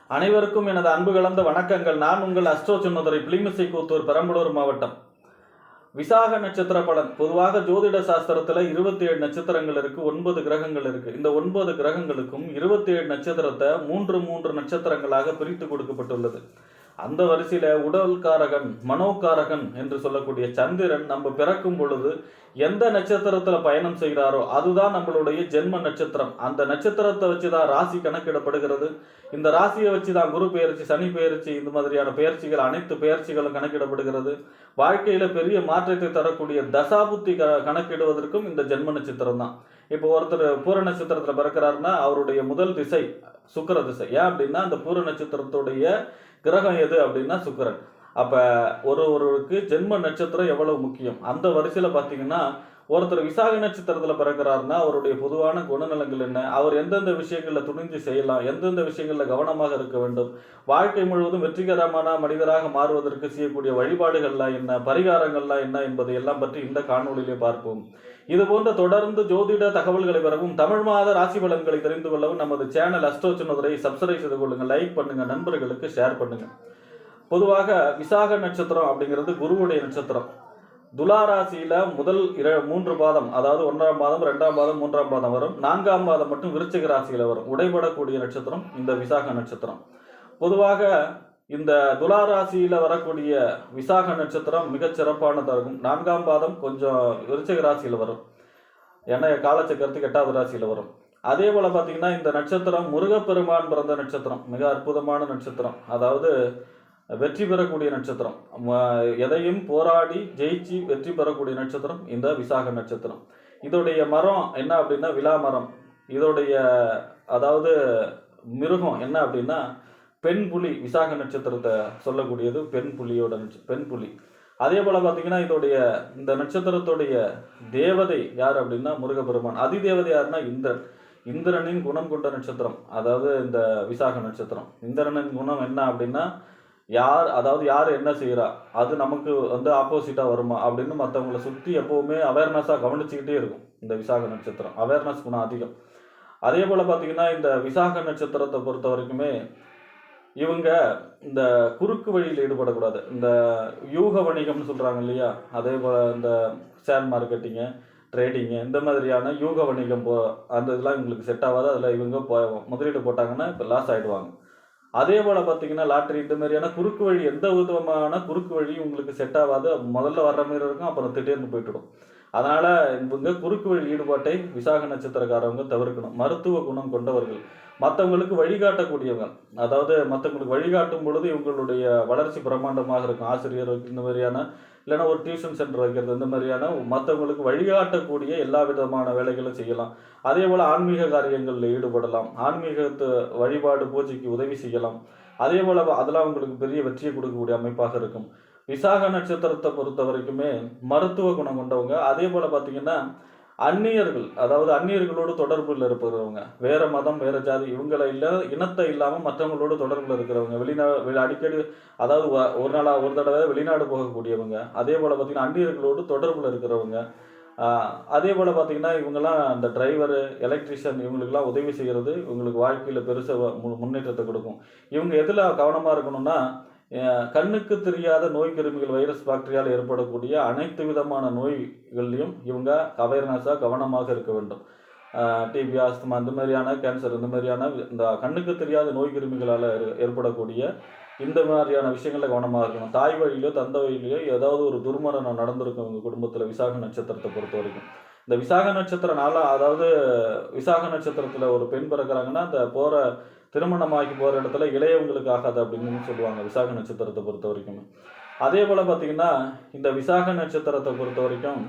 அனைவருக்கும் எனது அன்பு கலந்த வணக்கங்கள். நான் உங்கள் அஸ்ட்ரோ சுன்னதுரை பிளிமிசை கூத்தூர் பெரம்பலூர் மாவட்டம். விசாக நட்சத்திர பலன். பொதுவாக ஜோதிட சாஸ்திரத்துல 27 நட்சத்திரங்கள் இருக்கு, 9 கிரகங்கள் இருக்கு. இந்த 9 கிரகங்களுக்கும் 27 நட்சத்திரத்தை மூன்று நட்சத்திரங்களாக பிரித்து கொடுக்கப்பட்டுள்ளது. அந்த வரிசையில உடல்காரகன், மனோகாரகன் என்று சொல்லக்கூடிய சந்திரன் நம்ம பிறக்கும் பொழுது எந்த நட்சத்திரத்துல பயணம் செய்கிறாரோ அதுதான் நம்மளுடைய ஜென்ம நட்சத்திரம். அந்த நட்சத்திரத்தை வச்சுதான் ராசி கணக்கிடப்படுகிறது. இந்த ராசியை வச்சுதான் குரு பெயர்ச்சி, சனி பெயர்ச்சி, இந்த மாதிரியான பெயர்ச்சிகள், அனைத்து பெயர்ச்சிகளும் கணக்கிடப்படுகிறது. வாழ்க்கையில பெரிய மாற்றத்தை தரக்கூடிய தசாபுத்தி கணக்கிடுவதற்கும் இந்த ஜென்ம நட்சத்திரம் தான். இப்போ ஒருத்தர் பூர நட்சத்திரத்துல பிறக்கிறாருன்னா அவருடைய முதல் திசை சுக்கிர திசை. ஏன் அப்படின்னா அந்த பூர நட்சத்திரத்துடைய கிரகம் எது அப்படின்னா சுக்கிரன். அப்ப ஒருவருக்கு ஜென்ம நட்சத்திரம் எவ்வளவு முக்கியம். அந்த வரிசையில பாத்தீங்கன்னா ஒருத்தர் விசாக நட்சத்திரத்துல பிறக்கிறாருன்னா அவருடைய பொதுவான குணநலங்கள் என்ன, அவர் எந்தெந்த விஷயங்கள்ல துணிஞ்சு செய்யலாம், எந்தெந்த விஷயங்கள்ல கவனமாக இருக்க வேண்டும், வாழ்க்கை முழுவதும் வெற்றிகரமான மனிதராக மாறுவதற்கு செய்யக்கூடிய வழிபாடுகள்லாம் என்ன, பரிகாரங்கள்லாம் என்ன என்பதை எல்லாம் பற்றி இந்த காணொலியிலே பார்ப்போம். இது போன்ற தொடர்ந்து ஜோதிட தகவல்களை பெறவும், தமிழ் மாத ராசி பலன்களை தெரிந்து கொள்ளவும் நமது சேனல் அஸ்ட்ரோ சுன்னதுரை சப்ஸ்கிரைப் செய்து கொள்ளுங்க, லைக் பண்ணுங்க, நண்பர்களுக்கு ஷேர் பண்ணுங்க. பொதுவாக விசாக நட்சத்திரம் அப்படிங்கிறது குருவுடைய நட்சத்திரம். துலா ராசியில முதல் 3 பாதம், அதாவது 1ஆம் பாதம், 2ஆம் பாதம், 3ஆம் பாதம் வரும். 4ஆம் பாதம் மட்டும் விருச்சிக ராசியில வரும். உடைபடக்கூடிய நட்சத்திரம் இந்த விசாக நட்சத்திரம். பொதுவாக இந்த துலா ராசியில வரக்கூடிய விசாக நட்சத்திரம் மிகச் சிறப்பானதாக இருக்கும். 4ஆம் பாதம் கொஞ்சம் விருச்சிக ராசியில வரும். ஏன்னா காலச்சக்கரத்துக்கு 8வது ராசியில வரும். அதே போல பாத்தீங்கன்னா இந்த நட்சத்திரம் முருகப்பெருமான் பிறந்த நட்சத்திரம். மிக அற்புதமான நட்சத்திரம். அதாவது வெற்றி பெறக்கூடிய நட்சத்திரம். எதையும் போராடி ஜெயிச்சு வெற்றி பெறக்கூடிய நட்சத்திரம் இந்த விசாக நட்சத்திரம். இதோடைய மரம் என்ன அப்படின்னா விலா மரம். இதோடைய அதாவது மிருகம் என்ன அப்படின்னா பெண் புலி. விசாக நட்சத்திரத்தை சொல்லக்கூடியது பெண் புலியோட பெண் புலி. அதே போல பாத்தீங்கன்னா இதோடைய இந்த நட்சத்திரத்துடைய தேவதை யார் அப்படின்னா முருகப்பெருமான். அதிதேவதை யாருன்னா இந்திரன். இந்திரனின் குணம் கொண்ட நட்சத்திரம் அதாவது இந்த விசாக நட்சத்திரம். இந்திரனின் குணம் என்ன அப்படின்னா யார் என்ன செய்யறா அது நமக்கு ஆப்போசிட்டா வருமா அப்படின்னு மற்றவங்களை சுற்றி எப்பவுமே அவேர்னஸா கவனிச்சுக்கிட்டே இருக்கும் இந்த விசாக நட்சத்திரம். அவேர்னஸ் குணம் அதிகம். அதே போல பாத்தீங்கன்னா இந்த விசாக நட்சத்திரத்தை பொறுத்த வரைக்குமே இவங்க இந்த குறுக்கு வழியில் ஈடுபடக்கூடாது. இந்த யூக வணிகம்னு சொல்றாங்க இல்லையா, அதே போல இந்த ஷேர் மார்க்கெட்டிங்கு, ட்ரேடிங்கு, இந்த மாதிரியான யூக வணிகம் அந்த இதெல்லாம் இவங்களுக்கு செட் ஆகாது. அதில் இவங்க முதலீடு போட்டாங்கன்னா இப்போ லாஸ் ஆகிடுவாங்க. அதே போல் பார்த்தீங்கன்னா லாட்ரி, இந்த மாதிரியான குறுக்கு வழி, எந்த விதமான குறுக்கு வழி உங்களுக்கு செட் ஆகாது. முதல்ல வர்ற மாதிரி இருக்கும், அப்புறம் திடீர்னு போயிட்டுடும். அதனால் இவங்க குறுக்கு வழி ஈடுபாட்டை விசாக நட்சத்திரக்காரவங்க தவிர்க்கணும். மருத்துவ குணம் கொண்டவர்கள், மற்றவங்களுக்கு வழிகாட்டக்கூடியவங்க. அதாவது மற்றவங்களுக்கு வழிகாட்டும் பொழுது இவங்களுடைய வளர்ச்சி பிரம்மாண்டமாக இருக்கும். ஆசிரியர் இந்த மாதிரியான, இல்லைன்னா ஒரு டியூஷன் சென்டர் வைக்கிறது, இந்த மாதிரியான மற்றவங்களுக்கு வழிகாட்டக்கூடிய எல்லா விதமான வேலைகளும் செய்யலாம். அதே போல் ஆன்மீக காரியங்களில் ஈடுபடலாம். ஆன்மீகத்து வழிபாடு பூஜைக்கு உதவி செய்யலாம். அதே போல் அதெல்லாம் உங்களுக்கு பெரிய வெற்றியை கொடுக்கக்கூடிய அமைப்பாக இருக்கும். விசாக நட்சத்திரத்தை பொறுத்த வரைக்குமே மருத்துவ குணம் கொண்டவங்க. அதே போல் பார்த்தீங்கன்னா அந்நியர்கள், அதாவது அந்நியர்களோடு தொடர்பில் இருப்பவங்க, வேற மதம் வேற ஜாதி இவங்களை இனத்தை இல்லாமல் மற்றவங்களோடு தொடர்பில் இருக்கிறவங்க, அடிக்கடி அதாவது ஒரு தடவை வெளிநாடு போகக்கூடியவங்க. அதே போல் பார்த்தீங்கன்னா அந்நியர்களோடு தொடர்பில் இருக்கிறவங்க. அதே போல் பார்த்தீங்கன்னா இவங்கெல்லாம் அந்த டிரைவரு, எலக்ட்ரிஷியன், இவங்களுக்கெல்லாம் உதவி செய்கிறது இவங்களுக்கு வாழ்க்கையில் பெருசாக முன்னேற்றத்தை கொடுக்கும். இவங்க எதில் கவனமாக இருக்கணும்னா கண்ணுக்கு தெரியாத நோய் கிருமிகள், வைரஸ், பாக்டீரியால் ஏற்படக்கூடிய அனைத்து விதமான நோய்கள்லையும் இவங்க அவேர்னஸாக கவனமாக இருக்க வேண்டும். டிபி, ஆஸ்துமா, இந்த மாதிரியான கேன்சர், இந்த மாதிரியான இந்த கண்ணுக்கு தெரியாத நோய் கிருமிகளால் ஏற்படக்கூடிய இந்த மாதிரியான விஷயங்களில் கவனமாக இருக்கணும். தாய் வழியிலோ தந்தை வழியிலையோ ஏதாவது ஒரு துர்மரணம் நடந்திருக்கும் உங்கள் குடும்பத்தில் விசாக நட்சத்திரத்தை பொறுத்த வரைக்கும். இந்த விசாக நட்சத்திர அதாவது விசாக நட்சத்திரத்தில் ஒரு பெண் பிறக்கிறாங்கன்னா அந்த திருமணமாகி போகிற இடத்துல இளையவங்களுக்கு ஆகாது அப்படின்னு சொல்லுவாங்க விசாக நட்சத்திரத்தை பொறுத்த வரைக்கும். அதே போல் பார்த்தீங்கன்னா இந்த விசாக நட்சத்திரத்தை பொறுத்த வரைக்கும்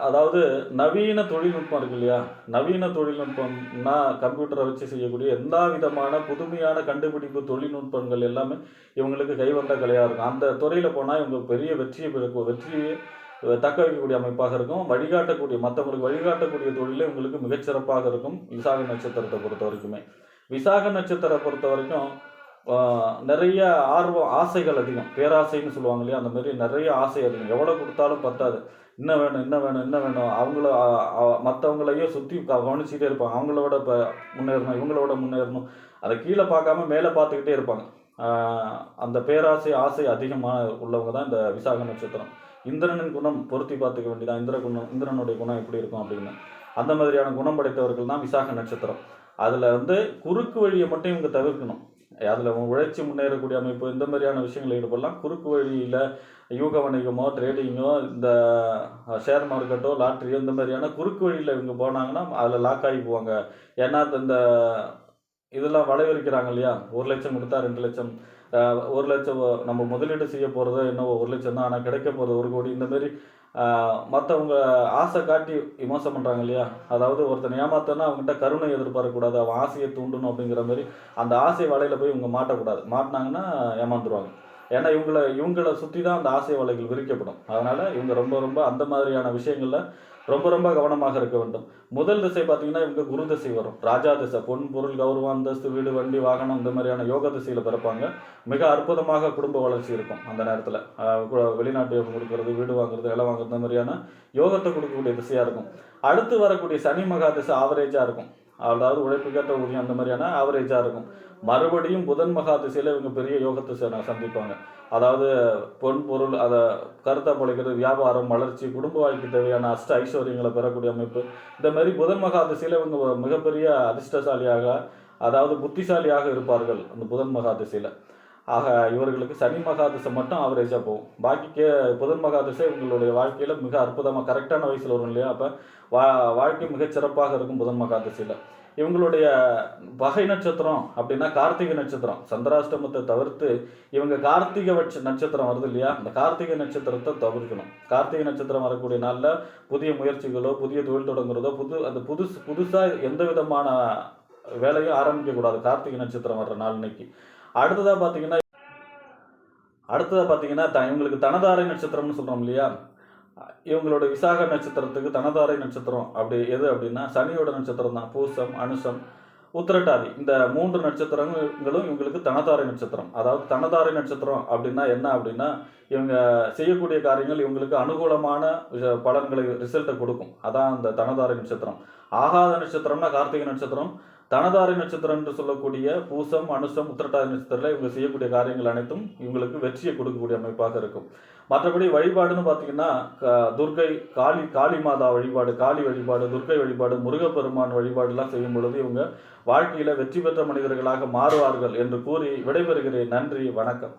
அதாவது நவீன தொழில்நுட்பம் இருக்கு இல்லையா, நவீன தொழில்நுட்பம்னா கம்ப்யூட்டரை வச்சு செய்யக்கூடிய எல்லா விதமான புதுமையான கண்டுபிடிப்பு தொழில்நுட்பங்கள் எல்லாமே இவங்களுக்கு கைவந்த கலையாக இருக்கும். அந்த துறையில் போனால் இவங்க பெரிய வெற்றியை தக்க வைக்கக்கூடிய அமைப்பாக இருக்கும். மற்றவங்களுக்கு வழிகாட்டக்கூடிய தொழிலே இவங்களுக்கு மிகச்சிறப்பாக இருக்கும் விசாக நட்சத்திரத்தை பொறுத்த வரைக்குமே. விசாக நட்சத்திரம் பொறுத்த வரைக்கும் நிறைய ஆசைகள் அதிகம். பேராசைன்னு சொல்லுவாங்க இல்லையா, அந்த மாதிரி நிறைய ஆசை அதிகம். எவ்வளோ கொடுத்தாலும் பத்தாது. இன்னும் வேணும். மற்றவங்களையும் சுற்றி கவனிச்சுட்டே இருப்பாங்க. அவங்களோட முன்னேறணும், இவங்களோட முன்னேறணும். அதை கீழே பார்க்காம மேலே பார்த்துக்கிட்டே இருப்பாங்க. அந்த பேராசை ஆசை அதிகமாக உள்ளவங்க தான் இந்த விசாக நட்சத்திரம். இந்திரனின் குணம் பொருத்தி பார்த்துக்க வேண்டியதான். இந்திரனுடைய குணம் எப்படி இருக்கும் அப்படின்னு. அந்த மாதிரியான குணம் படைத்தவர்கள் தான் விசாக நட்சத்திரம். அதில் குறுக்கு வழியை மட்டும் இவங்க தவிர்க்கணும். அதில் உழைச்சி முன்னேறக்கூடிய அமைப்பு இந்த மாதிரியான விஷயங்களை ஈடுபடலாம். குறுக்கு வழியில் யூக வணிகமோ ட்ரேடிங்கோ இந்த ஷேர் மார்க்கெட்டோ லாட்ரியோ இந்த மாதிரியான குறுக்கு வழியில் இவங்க போனாங்கன்னா அதில் லாக் ஆகி போவாங்க. ஏன்னா இந்த இதெல்லாம் வளைவிருக்கிறாங்க இல்லையா, 1 லட்சம் கொடுத்தா 2 லட்சம், 1 லட்சம் நம்ம முதலீடு செய்ய போகிறது என்னவோ 1 லட்சம் தான், ஆனால் கிடைக்க போகிறது 1 கோடி. இந்த மாதிரி மற்றவங்க ஆசை காட்டி விமோசம் பண்ணுறாங்க இல்லையா. அதாவது ஒருத்தனை ஏமாத்தனா அவங்ககிட்ட கருணை எதிர்பார்க்கக்கூடாது, அவன் ஆசையை தூண்டணும் அப்படிங்கிற மாதிரி அந்த ஆசை வலையில் போய் இவங்க மாட்டக்கூடாது. மாட்டினாங்கன்னா ஏமாந்துருவாங்க. ஏன்னா இவங்களை சுற்றி தான் அந்த ஆசை வலைகள் விரிக்கப்படும். அதனால் இவங்க ரொம்ப ரொம்ப அந்த மாதிரியான விஷயங்களில் ரொம்ப ரொம்ப கவனமாக இருக்க வேண்டும். முதல் திசை பார்த்தீங்கன்னா இவங்க குரு திசை வரும். ராஜா திசை, பொன் பொருள் கௌரவம் அந்தஸ்து வீடு வண்டி வாகனம் இந்த மாதிரியான யோக திசையில் பிறப்பாங்க. மிக அற்புதமாக குடும்ப வளர்ச்சி இருக்கும் அந்த நேரத்தில். வெளிநாட்டு யோகம் கொடுக்கறது, வீடு வாங்குறது, நிலம் வாங்குறது இந்த மாதிரியான யோகத்தை கொடுக்கக்கூடிய திசையாக இருக்கும். அடுத்து வரக்கூடிய சனி மகா திசை ஆவரேஜாக இருக்கும். அதாவது உழைப்புக்கேற்ற ஊதியம் அந்த மாதிரியான ஆவரேஜாக இருக்கும். மறுபடியும் புதன் மகா திசையில் இவங்க பெரிய யோகத்தை சந்திப்பாங்க. அதாவது பொன் பொருள் அதை கருத்தை பழைக்கிறது, வியாபாரம், வளர்ச்சி, குடும்ப வாழ்க்கை தேவையான அஷ்ட ஐஸ்வர்யங்களை பெறக்கூடிய அமைப்பு. இந்த மாதிரி புதன் மகா திசையில் இவங்க மிகப்பெரிய அதிர்ஷ்டசாலியாக, அதாவது புத்திசாலியாக இருப்பார்கள் அந்த புதன் மகா திசையில். ஆக இவர்களுக்கு சனி மகா திசை மட்டும் ஆவரேஜாக போகும். பாக்கி புதன் மகா திசை இவங்களுடைய வாழ்க்கையில் மிக அற்புதமாக கரெக்டான வயசில் வரும் இல்லையா. அப்போ வாழ்க்கை மிகச்சிறப்பாக இருக்கும் புதன் மகா திசையில். இவங்களுடைய பகை நட்சத்திரம் அப்படின்னா கார்த்திகை நட்சத்திரம். சந்திராஷ்டமத்தை தவிர்த்து இவங்க கார்த்திகை நட்சத்திரம் வருது இல்லையா, அந்த கார்த்திகை நட்சத்திரத்தை தவிர்க்கணும். கார்த்திகை நட்சத்திரம் வரக்கூடிய நாளில் புதிய முயற்சிகளோ புதிய தொழில் தொடங்குறதோ புதுசாக எந்த விதமான வேலையும் ஆரம்பிக்கக்கூடாது கார்த்திகை நட்சத்திரம் வர்ற நாள் இன்னைக்கு. அடுத்ததாக பார்த்தீங்கன்னா இவங்களுக்கு தனதாரை நட்சத்திரம்னு சொல்கிறோம் இல்லையா. இவங்களோட விசாக நட்சத்திரத்துக்கு தனதாரை நட்சத்திரம் அப்படி எது அப்படின்னா சனியோட நட்சத்திரம் தான். பூசம், அனுசம், உத்திரட்டாதி இந்த 3 நட்சத்திரங்களும் இவங்களுக்கு தனதாரை நட்சத்திரம். அதாவது தனதாரை நட்சத்திரம் அப்படின்னா என்ன அப்படின்னா இவங்க செய்யக்கூடிய காரியங்கள் இவங்களுக்கு அனுகூலமான பலன்களை ரிசல்ட்டை கொடுக்கும். அதான் அந்த தனதாரை நட்சத்திரம். ஆகாத நட்சத்திரம்னா கார்த்திகை நட்சத்திரம். தனதாரை நட்சத்திரம் என்று சொல்லக்கூடிய பூசம், அனுசம், உத்திரட்டாதி நட்சத்திரத்தில் இவங்க செய்யக்கூடிய காரியங்கள் அனைத்தும் இவங்களுக்கு வெற்றியை கொடுக்கக்கூடிய அமைப்பாக இருக்கும். மற்றபடி வழிபாடுன்னு பார்த்தீங்கன்னா துர்க்கை, காளி மாதா வழிபாடு, காளி வழிபாடு, துர்க்கை வழிபாடு, முருகப்பெருமான் வழிபாடுலாம் செய்யும் பொழுது இவங்க வாழ்க்கையில் வெற்றி பெற்ற மனிதர்களாக மாறுவார்கள் என்று கூறி விடைபெறுகிறேன். நன்றி, வணக்கம்.